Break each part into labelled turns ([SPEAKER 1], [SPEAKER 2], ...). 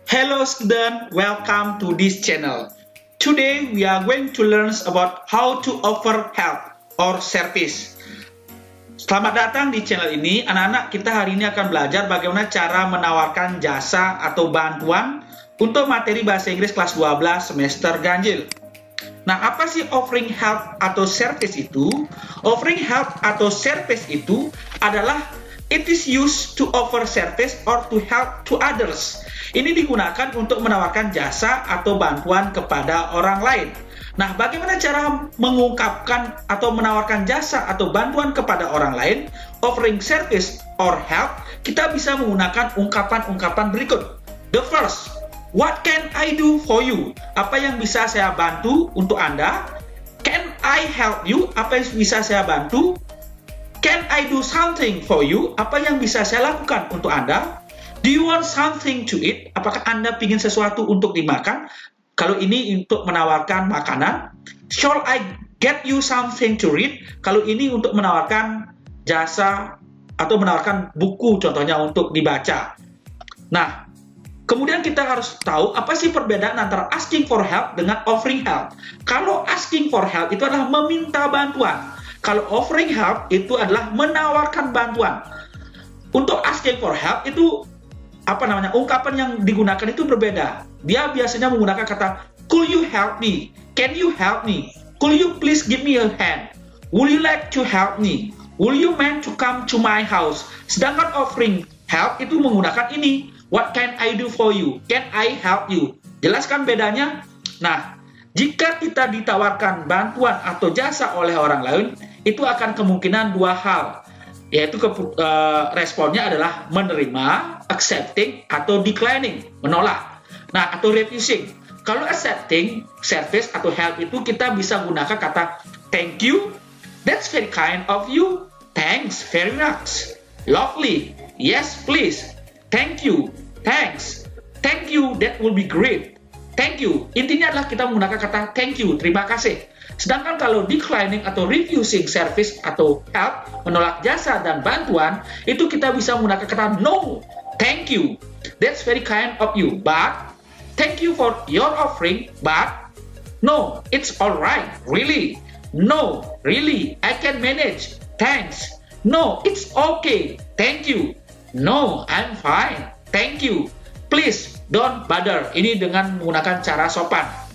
[SPEAKER 1] Hello student, welcome to this channel. Today we are going to learn about how to offer help or service. Selamat datang di channel ini. Anak-anak, kita hari ini akan belajar bagaimana cara menawarkan jasa atau bantuan untuk materi bahasa Inggris kelas 12 semester ganjil. Nah, apa sih offering help atau service itu? Offering help atau service itu adalah it is used to offer service or to help to others. Ini digunakan untuk menawarkan jasa atau bantuan kepada orang lain. Nah, bagaimana cara mengungkapkan atau menawarkan jasa atau bantuan kepada orang lain? Offering service or help, kita bisa menggunakan ungkapan-ungkapan berikut. The first, what can I do for you? Apa yang bisa saya bantu untuk Anda? Can I help you? Apa yang bisa saya bantu? Can I do something for you? Apa yang bisa saya lakukan untuk Anda? Do you want something to eat? Apakah Anda ingin sesuatu untuk dimakan? Kalau ini untuk menawarkan makanan. Shall I get you something to read? Kalau ini untuk menawarkan jasa atau menawarkan buku contohnya untuk dibaca. Nah, kemudian kita harus tahu apa sih perbedaan antara asking for help dengan offering help. Kalau asking for help itu adalah meminta bantuan. Kalau offering help itu adalah menawarkan bantuan. Untuk asking for help itu ungkapan yang digunakan itu berbeda. Dia biasanya menggunakan kata could you help me? Can you help me? Could you please give me a hand? Would you like to help me? Will you mind to come to my house? Sedangkan offering help itu menggunakan ini. What can I do for you? Can I help you? Jelaskan bedanya? Nah, jika kita ditawarkan bantuan atau jasa oleh orang lain, itu akan kemungkinan dua hal, yaitu responnya adalah menerima, accepting, atau declining, menolak. Nah, atau refusing. Kalau accepting, service, atau help itu kita bisa gunakan kata thank you, that's very kind of you, thanks very much, lovely, yes please, thank you, thanks, thank you, that will be great, thank you. Intinya adalah kita menggunakan kata thank you, terima kasih. Sedangkan kalau declining atau refusing service atau help, menolak jasa dan bantuan, itu kita bisa menggunakan kata no, thank you, that's very kind of you, but thank you for your offering, but no, it's alright, really, no, really, I can manage, thanks, no, it's okay, thank you, no, I'm fine, thank you, please don't bother. Ini dengan menggunakan cara sopan.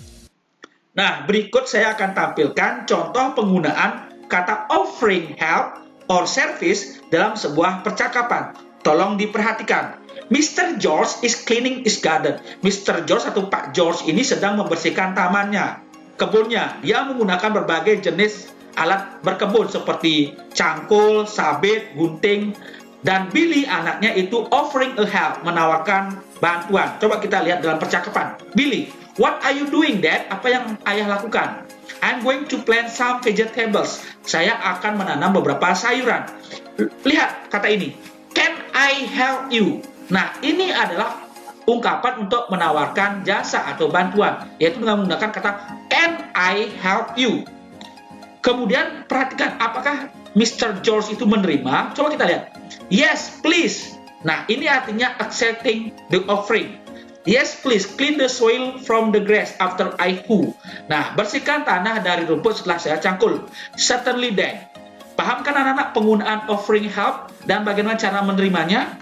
[SPEAKER 1] Nah, berikut saya akan tampilkan contoh penggunaan kata offering help or service dalam sebuah percakapan. Tolong diperhatikan. Mr. George is cleaning his garden. Mr. George atau Pak George ini sedang membersihkan tamannya, kebunnya. Dia menggunakan berbagai jenis alat berkebun seperti cangkul, sabit, gunting. Dan Billy anaknya itu offering a help, menawarkan bantuan. Coba kita lihat dalam percakapan. Billy, what are you doing, Dad? Apa yang ayah lakukan? I'm going to plant some vegetables. Saya akan menanam beberapa sayuran. Lihat kata ini. Can I help you? Nah, ini adalah ungkapan untuk menawarkan jasa atau bantuan, yaitu dengan menggunakan kata can I help you. Kemudian perhatikan apakah Mr. George itu menerima. Coba kita lihat. Yes, please. Nah, ini artinya accepting the offering. Yes, please, clean the soil from the grass after I hoe. Nah, bersihkan tanah dari rumput setelah saya cangkul. Certainly, Dad. Pahamkan anak-anak penggunaan offering help dan bagaimana cara menerimanya?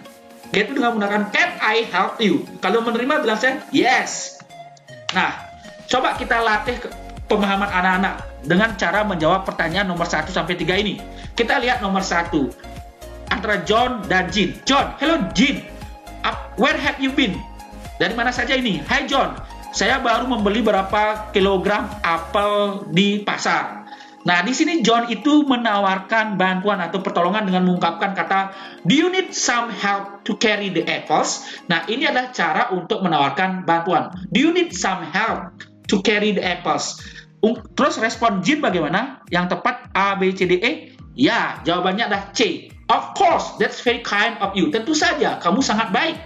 [SPEAKER 1] Yaitu dengan menggunakan can I help you. Kalau menerima bilang saya yes. Nah, coba kita latih pemahaman anak-anak dengan cara menjawab pertanyaan nomor 1 sampai 3 ini. Kita lihat nomor 1 antara John dan Jean. John, hello Jean. Where have you been? Dari mana saja ini? Hai John, saya baru membeli berapa kilogram apel di pasar. Nah, di sini John itu menawarkan bantuan atau pertolongan dengan mengungkapkan kata do you need some help to carry the apples? Nah, ini adalah cara untuk menawarkan bantuan. Do you need some help to carry the apples? Terus respon Jean bagaimana? Yang tepat A, B, C, D, E? Ya, jawabannya adalah C. Of course, that's very kind of you. Tentu saja, kamu sangat baik.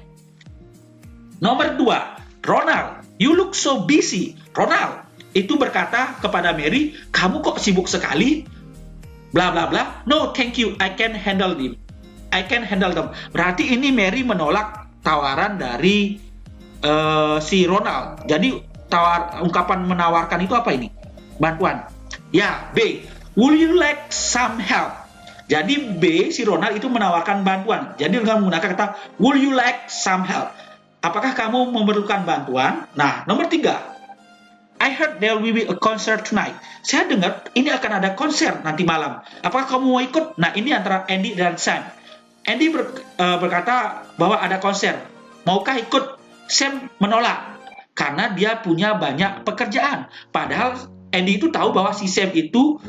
[SPEAKER 1] Nomor 2, Ronald, you look so busy. Ronald itu berkata kepada Mary, kamu kok sibuk sekali? Bla bla bla. No, thank you, I can handle them. Berarti ini Mary menolak tawaran dari si Ronald. Jadi ungkapan menawarkan itu apa ini? Bantuan. Ya, B. Would you like some help? Jadi B, si Ronald itu menawarkan bantuan. Jadi dengan menggunakan kata would you like some help? Apakah kamu memerlukan bantuan? Nah, nomor 3. I heard there will be a concert tonight. Saya dengar ini akan ada konser nanti malam. Apakah kamu mau ikut? Nah, ini antara Andy dan Sam. Andy berkata bahwa ada konser. Maukah ikut? Sam menolak karena dia punya banyak pekerjaan. Padahal Andy itu tahu bahwa si Sam itu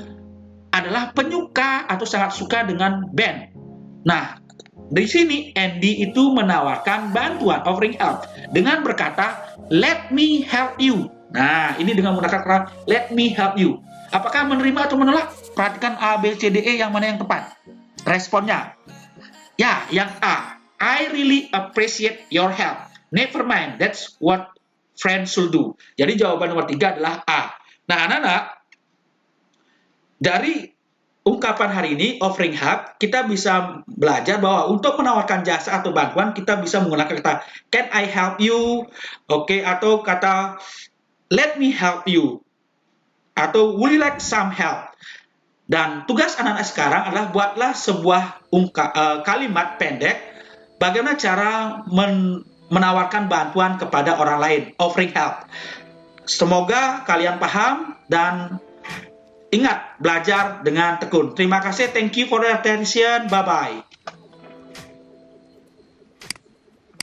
[SPEAKER 1] adalah penyuka atau sangat suka dengan band. Nah, di sini Andy itu menawarkan bantuan, offering help, dengan berkata, let me help you. Nah, ini dengan menggunakan kata let me help you. Apakah menerima atau menolak? Perhatikan A, B, C, D, E yang mana yang tepat. Responnya. Ya, yang A. I really appreciate your help. Never mind, that's what friends should do. Jadi jawaban nomor 3 adalah A. Nah, anak-anak, dari ungkapan hari ini, offering help, kita bisa belajar bahwa untuk menawarkan jasa atau bantuan, kita bisa menggunakan kata can I help you? Oke, atau kata let me help you. Atau would you like some help? Dan tugas anak-anak sekarang adalah buatlah sebuah kalimat pendek bagaimana cara menawarkan bantuan kepada orang lain, offering help. Semoga kalian paham dan ingat belajar dengan tekun. Terima kasih, thank you for your attention, bye-bye.